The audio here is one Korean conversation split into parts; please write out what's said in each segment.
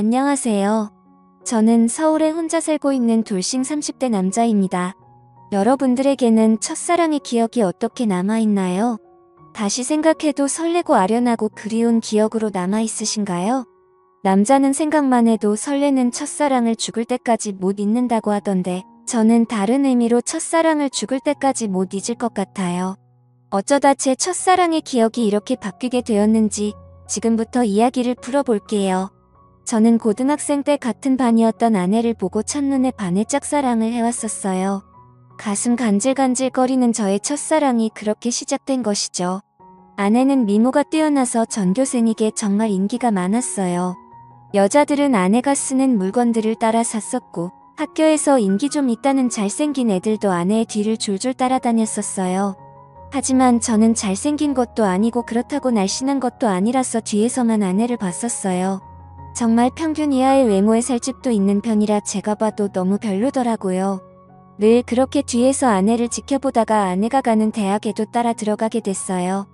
안녕하세요. 저는 서울에 혼자 살고 있는 돌싱 30대 남자입니다. 여러분들에게는 첫사랑의 기억이 어떻게 남아있나요? 다시 생각해도 설레고 아련하고 그리운 기억으로 남아있으신가요? 남자는 생각만 해도 설레는 첫사랑을 죽을 때까지 못 잊는다고 하던데 저는 다른 의미로 첫사랑을 죽을 때까지 못 잊을 것 같아요. 어쩌다 제 첫사랑의 기억이 이렇게 바뀌게 되었는지 지금부터 이야기를 풀어볼게요. 저는 고등학생 때 같은 반이었던 아내를 보고 첫눈에 반해 짝사랑을 해왔었어요. 가슴 간질간질거리는 저의 첫사랑이 그렇게 시작된 것이죠. 아내는 미모가 뛰어나서 전교생에게 정말 인기가 많았어요. 여자들은 아내가 쓰는 물건들을 따라 샀었고 학교에서 인기 좀 있다는 잘생긴 애들도 아내의 뒤를 줄줄 따라다녔었어요. 하지만 저는 잘생긴 것도 아니고 그렇다고 날씬한 것도 아니라서 뒤에서만 아내를 봤었어요. 정말 평균 이하의 외모에 살집도 있는 편이라 제가 봐도 너무 별로더라고요. 늘 그렇게 뒤에서 아내를 지켜보다가 아내가 가는 대학에도 따라 들어가게 됐어요.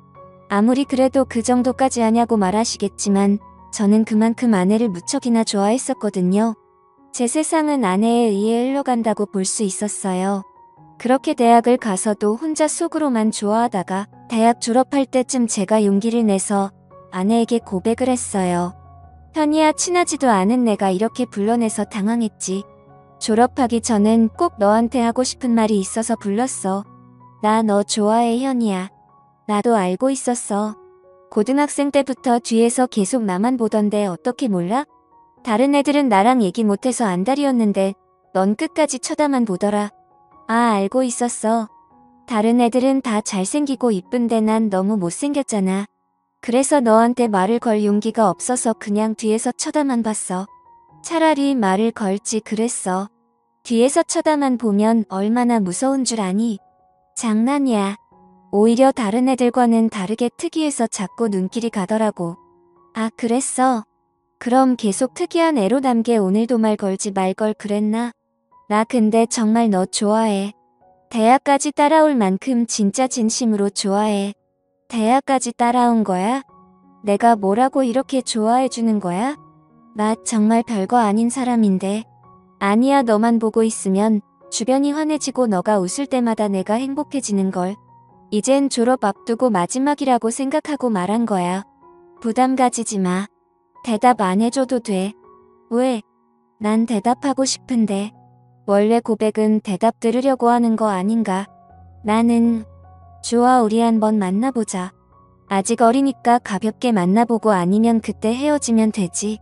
아무리 그래도 그 정도까지 하냐고 말하시겠지만 저는 그만큼 아내를 무척이나 좋아했었거든요. 제 세상은 아내에 의해 흘러간다고 볼 수 있었어요. 그렇게 대학을 가서도 혼자 속으로만 좋아하다가 대학 졸업할 때쯤 제가 용기를 내서 아내에게 고백을 했어요. 현이야, 친하지도 않은 내가 이렇게 불러내서 당황했지. 졸업하기 전엔 꼭 너한테 하고 싶은 말이 있어서 불렀어. 나 너 좋아해, 현이야. 나도 알고 있었어. 고등학생 때부터 뒤에서 계속 나만 보던데 어떻게 몰라? 다른 애들은 나랑 얘기 못해서 안달이었는데 넌 끝까지 쳐다만 보더라. 아, 알고 있었어. 다른 애들은 다 잘생기고 이쁜데 난 너무 못생겼잖아. 그래서 너한테 말을 걸 용기가 없어서 그냥 뒤에서 쳐다만 봤어. 차라리 말을 걸지 그랬어. 뒤에서 쳐다만 보면 얼마나 무서운 줄 아니? 장난이야. 오히려 다른 애들과는 다르게 특이해서 자꾸 눈길이 가더라고. 아, 그랬어? 그럼 계속 특이한 애로남게 오늘도 말 걸지 말 걸 그랬나? 나 근데 정말 너 좋아해. 대학까지 따라올 만큼 진짜 진심으로 좋아해. 대학까지 따라온 거야? 내가 뭐라고 이렇게 좋아해주는 거야? 나 정말 별거 아닌 사람인데. 아니야, 너만 보고 있으면 주변이 환해지고 너가 웃을 때마다 내가 행복해지는걸. 이젠 졸업 앞두고 마지막이라고 생각하고 말한 거야. 부담 가지지 마. 대답 안 해줘도 돼. 왜? 난 대답하고 싶은데. 원래 고백은 대답 들으려고 하는 거 아닌가? 나는 좋아, 우리 한번 만나보자. 아직 어리니까 가볍게 만나보고 아니면 그때 헤어지면 되지.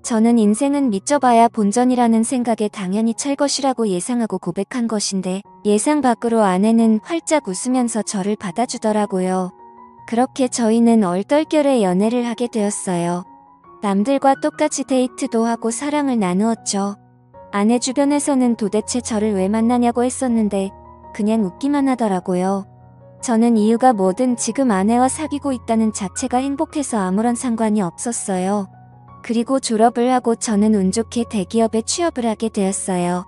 저는 인생은 믿져봐야 본전이라는 생각에 당연히 찰 것이라고 예상하고 고백한 것인데 예상 밖으로 아내는 활짝 웃으면서 저를 받아주더라고요. 그렇게 저희는 얼떨결에 연애를 하게 되었어요. 남들과 똑같이 데이트도 하고 사랑을 나누었죠. 아내 주변에서는 도대체 저를 왜 만나냐고 했었는데 그냥 웃기만 하더라고요. 저는 이유가 뭐든 지금 아내와 사귀고 있다는 자체가 행복해서 아무런 상관이 없었어요. 그리고 졸업을 하고 저는 운 좋게 대기업에 취업을 하게 되었어요.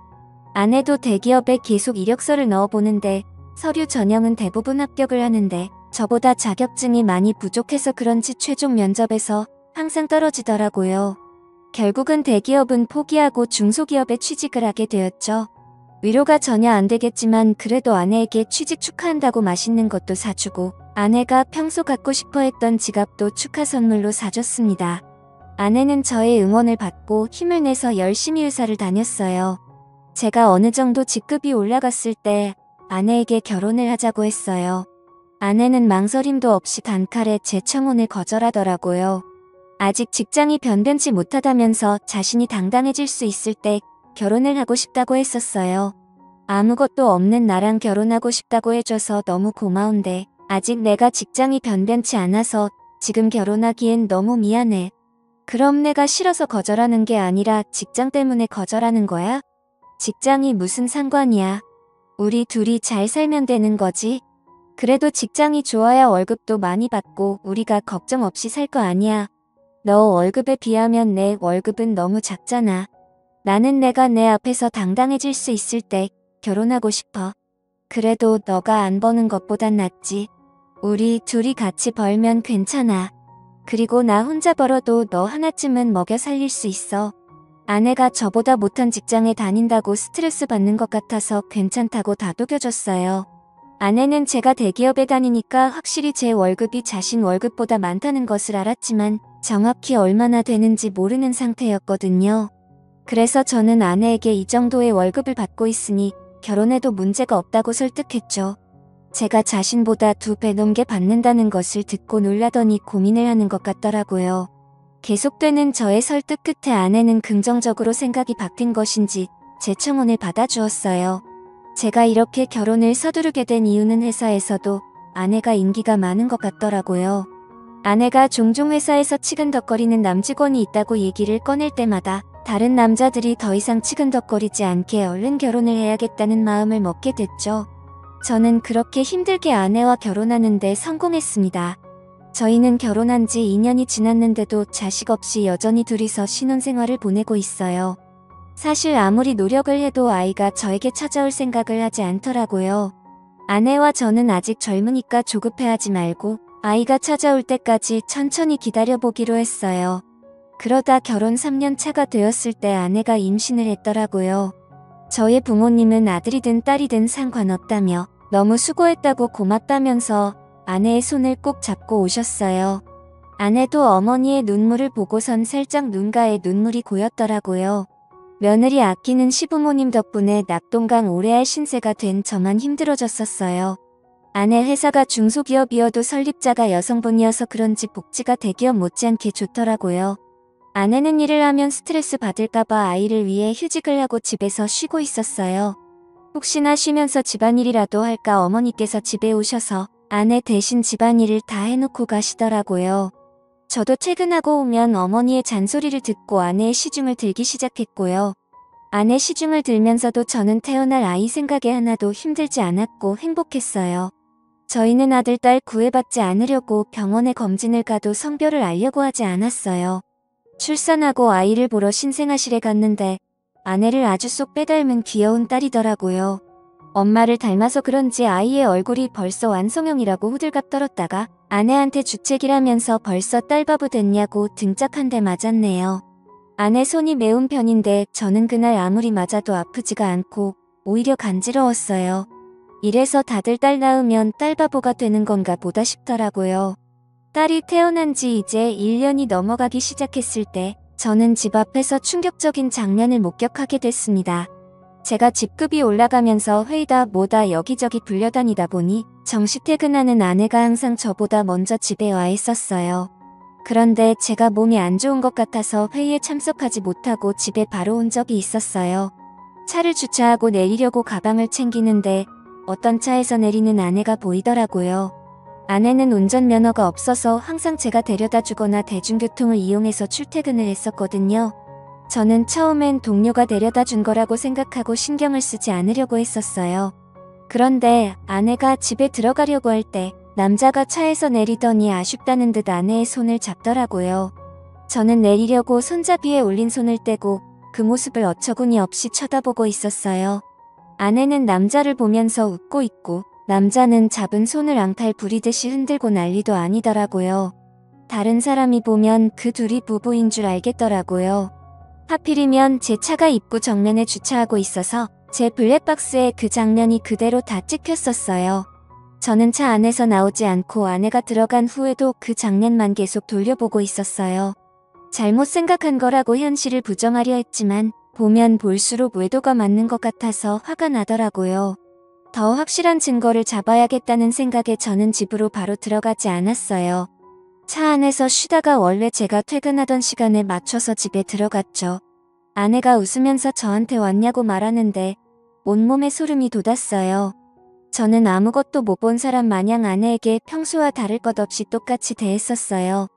아내도 대기업에 계속 이력서를 넣어보는데 서류 전형은 대부분 합격을 하는데 저보다 자격증이 많이 부족해서 그런지 최종 면접에서 항상 떨어지더라고요. 결국은 대기업은 포기하고 중소기업에 취직을 하게 되었죠. 위로가 전혀 안 되겠지만 그래도 아내에게 취직 축하한다고 맛있는 것도 사주고 아내가 평소 갖고 싶어 했던 지갑도 축하 선물로 사줬습니다. 아내는 저의 응원을 받고 힘을 내서 열심히 회사를 다녔어요. 제가 어느 정도 직급이 올라갔을 때 아내에게 결혼을 하자고 했어요. 아내는 망설임도 없이 단칼에 제 청혼을 거절하더라고요. 아직 직장이 변변치 못하다면서 자신이 당당해질 수 있을 때 결혼을 하고 싶다고 했었어요. 아무것도 없는 나랑 결혼하고 싶다고 해줘서 너무 고마운데 아직 내가 직장이 변변치 않아서 지금 결혼하기엔 너무 미안해. 그럼 내가 싫어서 거절하는 게 아니라 직장 때문에 거절하는 거야? 직장이 무슨 상관이야. 우리 둘이 잘 살면 되는 거지. 그래도 직장이 좋아야 월급도 많이 받고 우리가 걱정 없이 살 거 아니야. 너 월급에 비하면 내 월급은 너무 작잖아. 나는 내가 내 앞에서 당당해질 수 있을 때 결혼하고 싶어. 그래도 너가 안 버는 것보단 낫지. 우리 둘이 같이 벌면 괜찮아. 그리고 나 혼자 벌어도 너 하나쯤은 먹여 살릴 수 있어. 아내가 저보다 못한 직장에 다닌다고 스트레스 받는 것 같아서 괜찮다고 다독여줬어요. 아내는 제가 대기업에 다니니까 확실히 제 월급이 자신 월급보다 많다는 것을 알았지만 정확히 얼마나 되는지 모르는 상태였거든요. 그래서 저는 아내에게 이 정도의 월급을 받고 있으니 결혼해도 문제가 없다고 설득했죠. 제가 자신보다 2배 넘게 받는다는 것을 듣고 놀라더니 고민을 하는 것 같더라고요. 계속되는 저의 설득 끝에 아내는 긍정적으로 생각이 바뀐 것인지 제 청혼을 받아주었어요. 제가 이렇게 결혼을 서두르게 된 이유는 회사에서도 아내가 인기가 많은 것 같더라고요. 아내가 종종 회사에서 치근덕거리는 남직원이 있다고 얘기를 꺼낼 때마다 다른 남자들이 더 이상 치근덕거리지 않게 얼른 결혼을 해야겠다는 마음을 먹게 됐죠. 저는 그렇게 힘들게 아내와 결혼하는데 성공했습니다. 저희는 결혼한 지 2년이 지났는데도 자식 없이 여전히 둘이서 신혼생활을 보내고 있어요. 사실 아무리 노력을 해도 아이가 저에게 찾아올 생각을 하지 않더라고요. 아내와 저는 아직 젊으니까 조급해하지 말고 아이가 찾아올 때까지 천천히 기다려보기로 했어요. 그러다 결혼 3년 차가 되었을 때 아내가 임신을 했더라고요. 저의 부모님은 아들이든 딸이든 상관없다며 너무 수고했다고 고맙다면서 아내의 손을 꼭 잡고 오셨어요. 아내도 어머니의 눈물을 보고선 살짝 눈가에 눈물이 고였더라고요. 며느리 아끼는 시부모님 덕분에 낙동강 오래할 신세가 된 저만 힘들어졌었어요. 아내 회사가 중소기업이어도 설립자가 여성분이어서 그런지 복지가 대기업 못지않게 좋더라고요. 아내는 일을 하면 스트레스 받을까봐 아이를 위해 휴직을 하고 집에서 쉬고 있었어요. 혹시나 쉬면서 집안일이라도 할까 어머니께서 집에 오셔서 아내 대신 집안일을 다 해놓고 가시더라고요. 저도 퇴근하고 오면 어머니의 잔소리를 듣고 아내의 시중을 들기 시작했고요. 아내 시중을 들면서도 저는 태어날 아이 생각에 하나도 힘들지 않았고 행복했어요. 저희는 아들, 딸 구애받지 않으려고 병원에 검진을 가도 성별을 알려고 하지 않았어요. 출산하고 아이를 보러 신생아실에 갔는데 아내를 아주 쏙 빼닮은 귀여운 딸이더라고요. 엄마를 닮아서 그런지 아이의 얼굴이 벌써 완성형이라고 호들갑 떨었다가 아내한테 주책이라면서 벌써 딸바보 됐냐고 등짝 한 대 맞았네요. 아내 손이 매운 편인데 저는 그날 아무리 맞아도 아프지가 않고 오히려 간지러웠어요. 이래서 다들 딸 낳으면 딸바보가 되는 건가 보다 싶더라고요. 딸이 태어난 지 이제 1년이 넘어가기 시작했을 때 저는 집 앞에서 충격적인 장면을 목격하게 됐습니다. 제가 집급이 올라가면서 회의다 뭐다 여기저기 불려다니다 보니 정시 퇴근하는 아내가 항상 저보다 먼저 집에 와 있었어요. 그런데 제가 몸이 안 좋은 것 같아서 회의에 참석하지 못하고 집에 바로 온 적이 있었어요. 차를 주차하고 내리려고 가방을 챙기는데 어떤 차에서 내리는 아내가 보이더라고요. 아내는 운전면허가 없어서 항상 제가 데려다 주거나 대중교통을 이용해서 출퇴근을 했었거든요. 저는 처음엔 동료가 데려다 준 거라고 생각하고 신경을 쓰지 않으려고 했었어요. 그런데 아내가 집에 들어가려고 할 때 남자가 차에서 내리더니 아쉽다는 듯 아내의 손을 잡더라고요. 저는 내리려고 손잡이에 올린 손을 떼고 그 모습을 어처구니 없이 쳐다보고 있었어요. 아내는 남자를 보면서 웃고 있고 남자는 잡은 손을 앙탈 부리듯이 흔들고 난리도 아니더라고요. 다른 사람이 보면 그 둘이 부부인 줄 알겠더라고요. 하필이면 제 차가 입구 정면에 주차하고 있어서 제 블랙박스에 그 장면이 그대로 다 찍혔었어요. 저는 차 안에서 나오지 않고 아내가 들어간 후에도 그 장면만 계속 돌려보고 있었어요. 잘못 생각한 거라고 현실을 부정하려 했지만 보면 볼수록 외도가 맞는 것 같아서 화가 나더라고요. 더 확실한 증거를 잡아야겠다는 생각에 저는 집으로 바로 들어가지 않았어요. 차 안에서 쉬다가 원래 제가 퇴근하던 시간에 맞춰서 집에 들어갔죠. 아내가 웃으면서 저한테 왔냐고 말하는데 온몸에 소름이 돋았어요. 저는 아무것도 못 본 사람 마냥 아내에게 평소와 다를 것 없이 똑같이 대했었어요.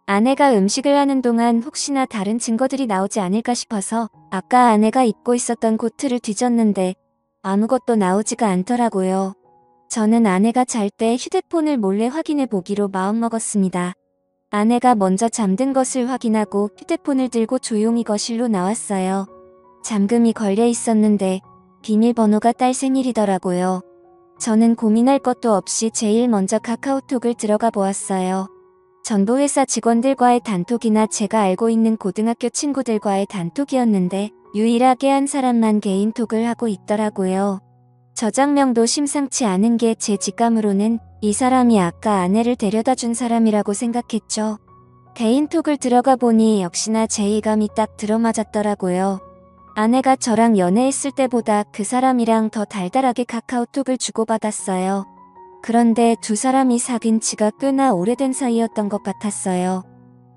아내가 음식을 하는 동안 혹시나 다른 증거들이 나오지 않을까 싶어서 아까 아내가 입고 있었던 코트를 뒤졌는데 아무것도 나오지가 않더라고요. 저는 아내가 잘 때 휴대폰을 몰래 확인해 보기로 마음먹었습니다. 아내가 먼저 잠든 것을 확인하고 휴대폰을 들고 조용히 거실로 나왔어요. 잠금이 걸려 있었는데 비밀번호가 딸 생일이더라고요. 저는 고민할 것도 없이 제일 먼저 카카오톡을 들어가 보았어요. 전도회사 직원들과의 단톡이나 제가 알고 있는 고등학교 친구들과의 단톡이었는데 유일하게 한 사람만 개인톡을 하고 있더라고요. 저장명도 심상치 않은 게 제 직감으로는 이 사람이 아까 아내를 데려다 준 사람이라고 생각했죠. 개인톡을 들어가 보니 역시나 제 예감이 딱 들어맞았더라고요. 아내가 저랑 연애했을 때보다 그 사람이랑 더 달달하게 카카오톡을 주고받았어요. 그런데 두 사람이 사귄 지가 꽤나 오래된 사이였던 것 같았어요.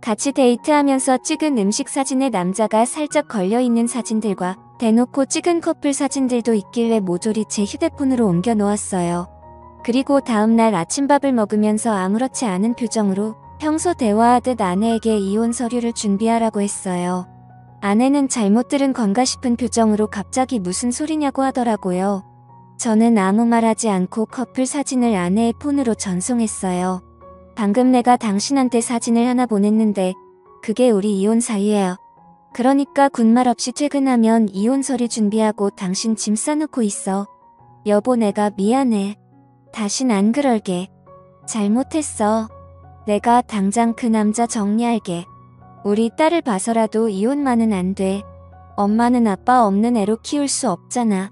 같이 데이트하면서 찍은 음식 사진에 남자가 살짝 걸려있는 사진들과 대놓고 찍은 커플 사진들도 있길래 모조리 제 휴대폰으로 옮겨 놓았어요. 그리고 다음날 아침밥을 먹으면서 아무렇지 않은 표정으로 평소 대화하듯 아내에게 이혼 서류를 준비하라고 했어요. 아내는 잘못 들은 건가 싶은 표정으로 갑자기 무슨 소리냐고 하더라고요. 저는 아무 말하지 않고 커플 사진을 아내의 폰으로 전송했어요. 방금 내가 당신한테 사진을 하나 보냈는데 그게 우리 이혼 사유예요. 그러니까 군말 없이 퇴근하면 이혼 서류 준비하고 당신 짐 싸놓고 있어. 여보, 내가 미안해. 다신 안 그럴게. 잘못했어. 내가 당장 그 남자 정리할게. 우리 딸을 봐서라도 이혼만은 안 돼. 엄마는 아빠 없는 애로 키울 수 없잖아.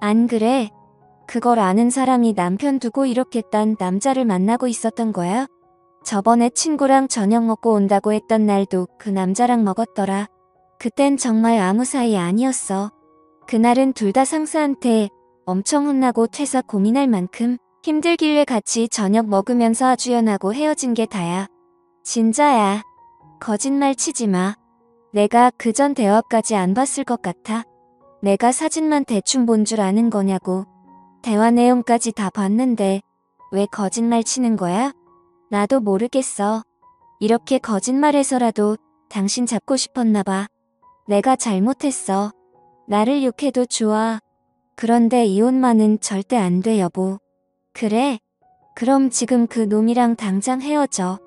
안 그래? 그걸 아는 사람이 남편 두고 이렇게 딴 남자를 만나고 있었던 거야? 저번에 친구랑 저녁 먹고 온다고 했던 날도 그 남자랑 먹었더라. 그땐 정말 아무 사이 아니었어. 그날은 둘 다 상사한테 엄청 혼나고 퇴사 고민할 만큼 힘들길래 같이 저녁 먹으면서 아주연하고 헤어진 게 다야. 진짜야. 거짓말 치지 마. 내가 그전 대화까지 안 봤을 것 같아. 내가 사진만 대충 본 줄 아는 거냐고. 대화 내용까지 다 봤는데 왜 거짓말 치는 거야? 나도 모르겠어. 이렇게 거짓말해서라도 당신 잡고 싶었나 봐. 내가 잘못했어. 나를 욕해도 좋아. 그런데 이혼만은 절대 안 돼, 여보. 그래? 그럼 지금 그 놈이랑 당장 헤어져.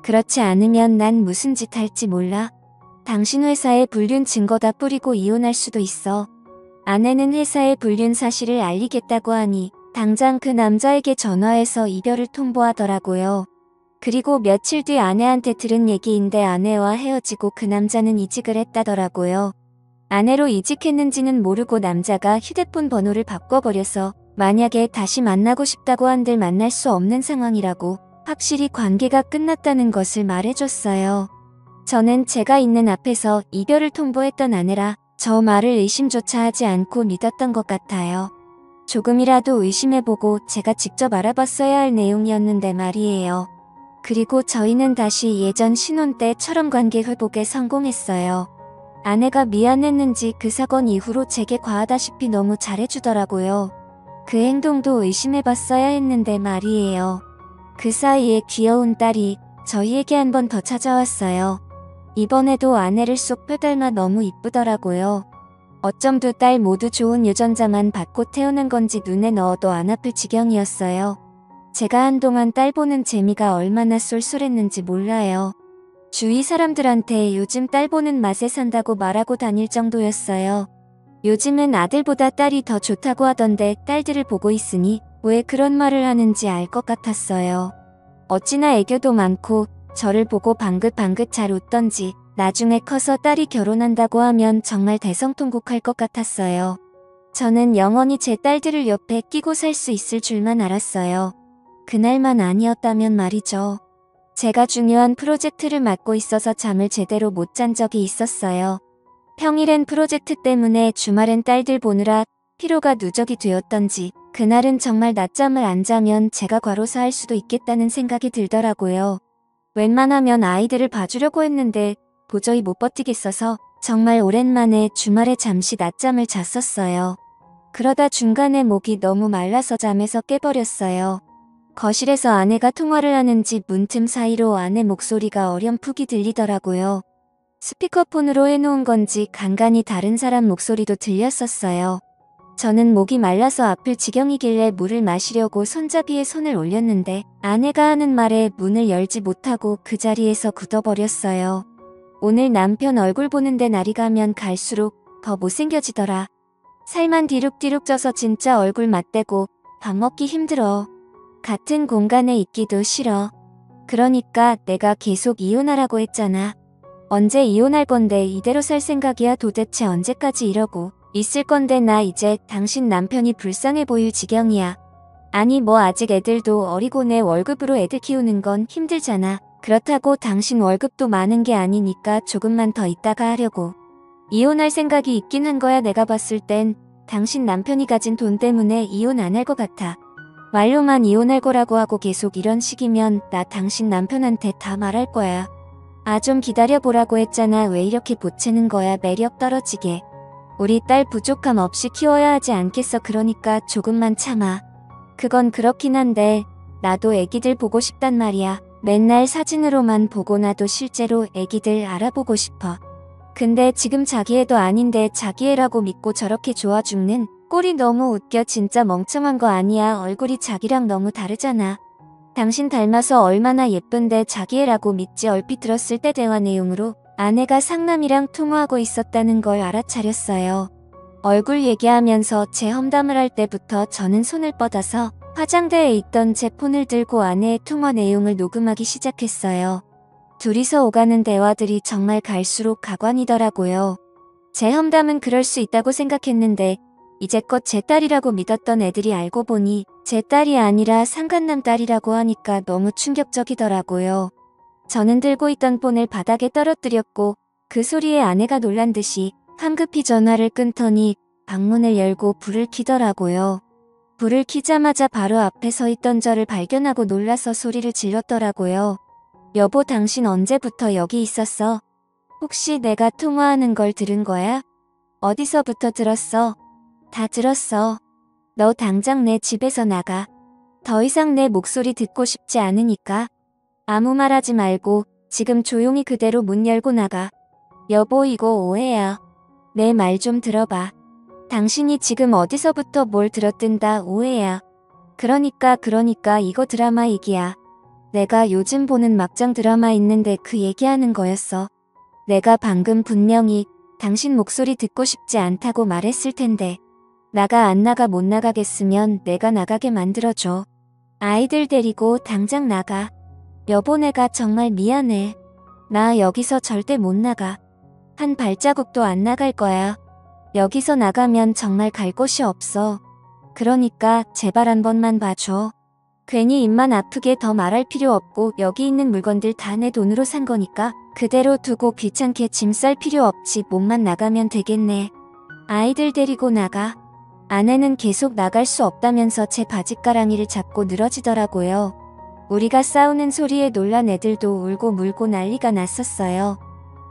그렇지 않으면 난 무슨 짓 할지 몰라. 당신 회사에 불륜 증거 다 뿌리고 이혼할 수도 있어. 아내는 회사에 불륜 사실을 알리겠다고 하니 당장 그 남자에게 전화해서 이별을 통보하더라고요. 그리고 며칠 뒤 아내한테 들은 얘기인데 아내와 헤어지고 그 남자는 이직을 했다더라고요. 아내로 이직했는지는 모르고 남자가 휴대폰 번호를 바꿔버려서 만약에 다시 만나고 싶다고 한들 만날 수 없는 상황이라고 확실히 관계가 끝났다는 것을 말해줬어요. 저는 제가 있는 앞에서 이별을 통보했던 아내라 저 말을 의심조차 하지 않고 믿었던 것 같아요. 조금이라도 의심해보고 제가 직접 알아봤어야 할 내용이었는데 말이에요. 그리고 저희는 다시 예전 신혼 때처럼 관계 회복에 성공했어요. 아내가 미안했는지 그 사건 이후로 제게 과하다시피 너무 잘해주더라고요. 그 행동도 의심해봤어야 했는데 말이에요. 그 사이에 귀여운 딸이 저희에게 한 번 더 찾아왔어요. 이번에도 아내를 쏙 빼닮아 너무 이쁘더라고요. 어쩜 두 딸 모두 좋은 유전자만 받고 태어난 건지 눈에 넣어도 안 아플 지경이었어요. 제가 한동안 딸 보는 재미가 얼마나 쏠쏠했는지 몰라요. 주위 사람들한테 요즘 딸 보는 맛에 산다고 말하고 다닐 정도였어요. 요즘은 아들보다 딸이 더 좋다고 하던데 딸들을 보고 있으니 왜 그런 말을 하는지 알 것 같았어요. 어찌나 애교도 많고 저를 보고 방긋방긋 잘 웃던지 나중에 커서 딸이 결혼한다고 하면 정말 대성통곡할 것 같았어요. 저는 영원히 제 딸들을 옆에 끼고 살 수 있을 줄만 알았어요. 그날만 아니었다면 말이죠. 제가 중요한 프로젝트를 맡고 있어서 잠을 제대로 못 잔 적이 있었어요. 평일엔 프로젝트 때문에 주말엔 딸들 보느라 피로가 누적이 되었던지 그날은 정말 낮잠을 안 자면 제가 과로사할 수도 있겠다는 생각이 들더라고요. 웬만하면 아이들을 봐주려고 했는데 도저히 못 버티겠어서 정말 오랜만에 주말에 잠시 낮잠을 잤었어요. 그러다 중간에 목이 너무 말라서 잠에서 깨버렸어요. 거실에서 아내가 통화를 하는지 문틈 사이로 아내 목소리가 어렴풋이 들리더라고요. 스피커폰으로 해놓은 건지 간간히 다른 사람 목소리도 들렸었어요. 저는 목이 말라서 아플 지경이길래 물을 마시려고 손잡이에 손을 올렸는데 아내가 하는 말에 문을 열지 못하고 그 자리에서 굳어버렸어요. 오늘 남편 얼굴 보는데 날이 가면 갈수록 더 못생겨지더라. 살만 뒤룩뒤룩 쪄서 진짜 얼굴 맞대고 밥 먹기 힘들어. 같은 공간에 있기도 싫어. 그러니까 내가 계속 이혼하라고 했잖아. 언제 이혼할 건데 이대로 살 생각이야? 도대체 언제까지 이러고 있을 건데? 나 이제 당신 남편이 불쌍해 보일 지경이야. 아니 뭐 아직 애들도 어리고 내 월급으로 애들 키우는 건 힘들잖아. 그렇다고 당신 월급도 많은 게 아니니까 조금만 더 있다가 하려고 이혼할 생각이 있긴 한 거야. 내가 봤을 땐 당신 남편이 가진 돈 때문에 이혼 안 할 것 같아. 말로만 이혼할 거라고 하고 계속 이런 식이면 나 당신 남편한테 다 말할 거야. 아 좀 기다려보라고 했잖아. 왜 이렇게 보채는 거야? 매력 떨어지게. 우리 딸 부족함 없이 키워야 하지 않겠어? 그러니까 조금만 참아. 그건 그렇긴 한데 나도 애기들 보고 싶단 말이야. 맨날 사진으로만 보고 나도 실제로 애기들 알아보고 싶어. 근데 지금 자기 애도 아닌데 자기 애라고 믿고 저렇게 좋아 죽는 꼴이 너무 웃겨. 진짜 멍청한 거 아니야? 얼굴이 자기랑 너무 다르잖아. 당신 닮아서 얼마나 예쁜데 자기 애라고 믿지? 얼핏 들었을 때 대화 내용으로 아내가 상남이랑 통화하고 있었다는 걸 알아차렸어요. 얼굴 얘기하면서 제 험담을 할 때부터 저는 손을 뻗어서 화장대에 있던 제 폰을 들고 아내의 통화 내용을 녹음하기 시작했어요. 둘이서 오가는 대화들이 정말 갈수록 가관이더라고요. 제 험담은 그럴 수 있다고 생각했는데 이제껏 제 딸이라고 믿었던 애들이 알고 보니 제 딸이 아니라 상간남 딸이라고 하니까 너무 충격적이더라고요. 저는 들고 있던 폰을 바닥에 떨어뜨렸고 그 소리에 아내가 놀란 듯이 황급히 전화를 끊더니 방문을 열고 불을 켜더라고요. 불을 켜자마자 바로 앞에 서 있던 저를 발견하고 놀라서 소리를 질렀더라고요. 여보, 당신 언제부터 여기 있었어? 혹시 내가 통화하는 걸 들은 거야? 어디서부터 들었어? 다 들었어. 너 당장 내 집에서 나가. 더 이상 내 목소리 듣고 싶지 않으니까. 아무 말 하지 말고 지금 조용히 그대로 문 열고 나가. 여보, 이거 오해야. 내 말 좀 들어봐. 당신이 지금 어디서부터 뭘 들었든다. 오해야. 그러니까 이거 드라마 얘기야. 내가 요즘 보는 막장 드라마 있는데 그 얘기하는 거였어. 내가 방금 분명히 당신 목소리 듣고 싶지 않다고 말했을 텐데. 나가 안 나가 못 나가겠으면 내가 나가게 만들어줘. 아이들 데리고 당장 나가. 여보, 내가 정말 미안해. 나 여기서 절대 못 나가. 한 발자국도 안 나갈 거야. 여기서 나가면 정말 갈 곳이 없어. 그러니까 제발 한 번만 봐줘. 괜히 입만 아프게 더 말할 필요 없고 여기 있는 물건들 다 내 돈으로 산 거니까 그대로 두고 귀찮게 짐 쌀 필요 없지. 몸만 나가면 되겠네. 아이들 데리고 나가. 아내는 계속 나갈 수 없다면서 제 바짓가랑이를 잡고 늘어지더라고요. 우리가 싸우는 소리에 놀란 애들도 울고 물고 난리가 났었어요.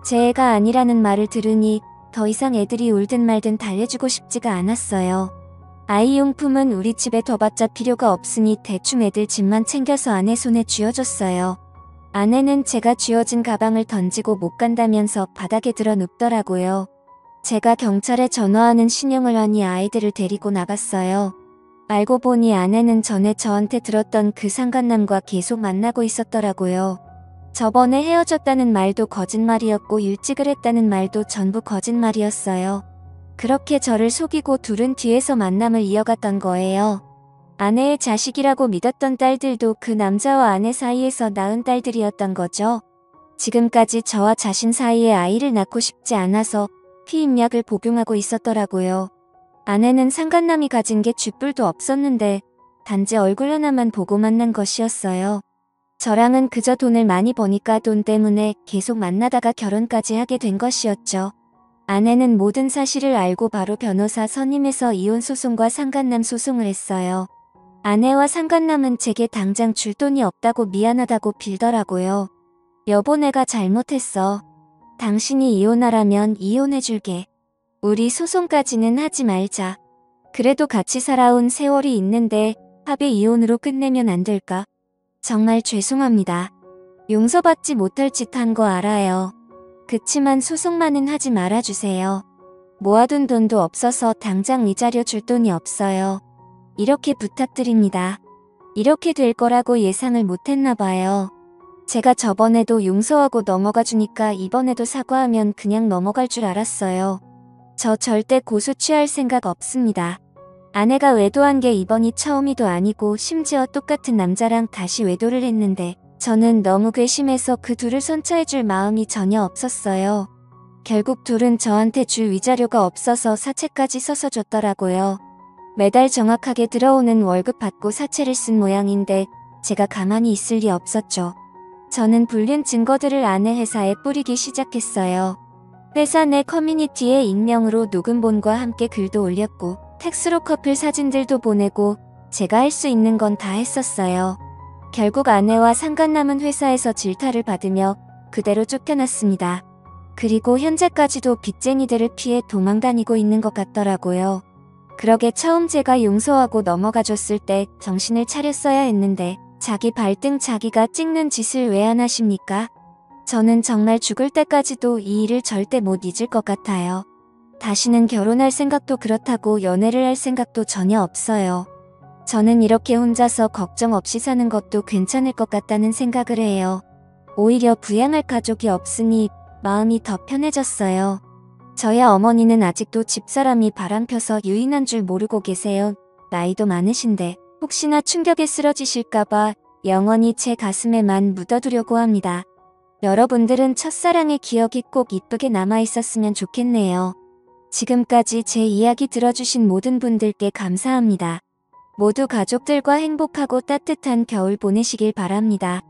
제 애가 아니라는 말을 들으니 더 이상 애들이 울든 말든 달래주고 싶지가 않았어요. 아이용품은 우리 집에 둬봤자 필요가 없으니 대충 애들 짐만 챙겨서 아내 손에 쥐어줬어요. 아내는 제가 쥐어진 가방을 던지고 못 간다면서 바닥에 들어 눕더라고요. 제가 경찰에 전화하는 신용을 하니 아이들을 데리고 나갔어요. 알고 보니 아내는 전에 저한테 들었던 그 상간남과 계속 만나고 있었더라고요. 저번에 헤어졌다는 말도 거짓말이었고 일찍을 했다는 말도 전부 거짓말이었어요. 그렇게 저를 속이고 둘은 뒤에서 만남을 이어갔던 거예요. 아내의 자식이라고 믿었던 딸들도 그 남자와 아내 사이에서 낳은 딸들이었던 거죠. 지금까지 저와 자신 사이에 아이를 낳고 싶지 않아서 피임약을 복용하고 있었더라고요. 아내는 상간남이 가진 게 쥐뿔도 없었는데 단지 얼굴 하나만 보고 만난 것이었어요. 저랑은 그저 돈을 많이 버니까 돈 때문에 계속 만나다가 결혼까지 하게 된 것이었죠. 아내는 모든 사실을 알고 바로 변호사 선임해서 이혼 소송과 상간남 소송을 했어요. 아내와 상간남은 제게 당장 줄 돈이 없다고 미안하다고 빌더라고요. 여보, 내가 잘못했어. 당신이 이혼하라면 이혼해줄게. 우리 소송까지는 하지 말자. 그래도 같이 살아온 세월이 있는데 합의 이혼으로 끝내면 안 될까? 정말 죄송합니다. 용서받지 못할 짓 한 거 알아요. 그치만 소송만은 하지 말아주세요. 모아둔 돈도 없어서 당장 이자료 줄 돈이 없어요. 이렇게 부탁드립니다. 이렇게 될 거라고 예상을 못했나 봐요. 제가 저번에도 용서하고 넘어가 주니까 이번에도 사과하면 그냥 넘어갈 줄 알았어요. 저 절대 고소 취할 생각 없습니다. 아내가 외도한 게 이번이 처음이도 아니고 심지어 똑같은 남자랑 다시 외도를 했는데 저는 너무 괘씸해서 그 둘을 선처해줄 마음이 전혀 없었어요. 결국 둘은 저한테 줄 위자료가 없어서 사채까지 써서 줬더라고요. 매달 정확하게 들어오는 월급 받고 사채를 쓴 모양인데 제가 가만히 있을 리 없었죠. 저는 불륜 증거들을 아내 회사에 뿌리기 시작했어요. 회사 내 커뮤니티에 익명으로 녹음본과 함께 글도 올렸고 텍스로 커플 사진들도 보내고 제가 할 수 있는 건 다 했었어요. 결국 아내와 상간남은 회사에서 질타를 받으며 그대로 쫓겨났습니다. 그리고 현재까지도 빚쟁이들을 피해 도망다니고 있는 것 같더라고요. 그러게 처음 제가 용서하고 넘어가줬을 때 정신을 차렸어야 했는데 자기 발등 자기가 찍는 짓을 왜 안 하십니까? 저는 정말 죽을 때까지도 이 일을 절대 못 잊을 것 같아요. 다시는 결혼할 생각도 그렇다고 연애를 할 생각도 전혀 없어요. 저는 이렇게 혼자서 걱정 없이 사는 것도 괜찮을 것 같다는 생각을 해요. 오히려 부양할 가족이 없으니 마음이 더 편해졌어요. 저희 어머니는 아직도 집사람이 바람펴서 유인한 줄 모르고 계세요. 나이도 많으신데 혹시나 충격에 쓰러지실까봐 영원히 제 가슴에만 묻어두려고 합니다. 여러분들은 첫사랑의 기억이 꼭 이쁘게 남아있었으면 좋겠네요. 지금까지 제 이야기 들어주신 모든 분들께 감사합니다. 모두 가족들과 행복하고 따뜻한 겨울 보내시길 바랍니다.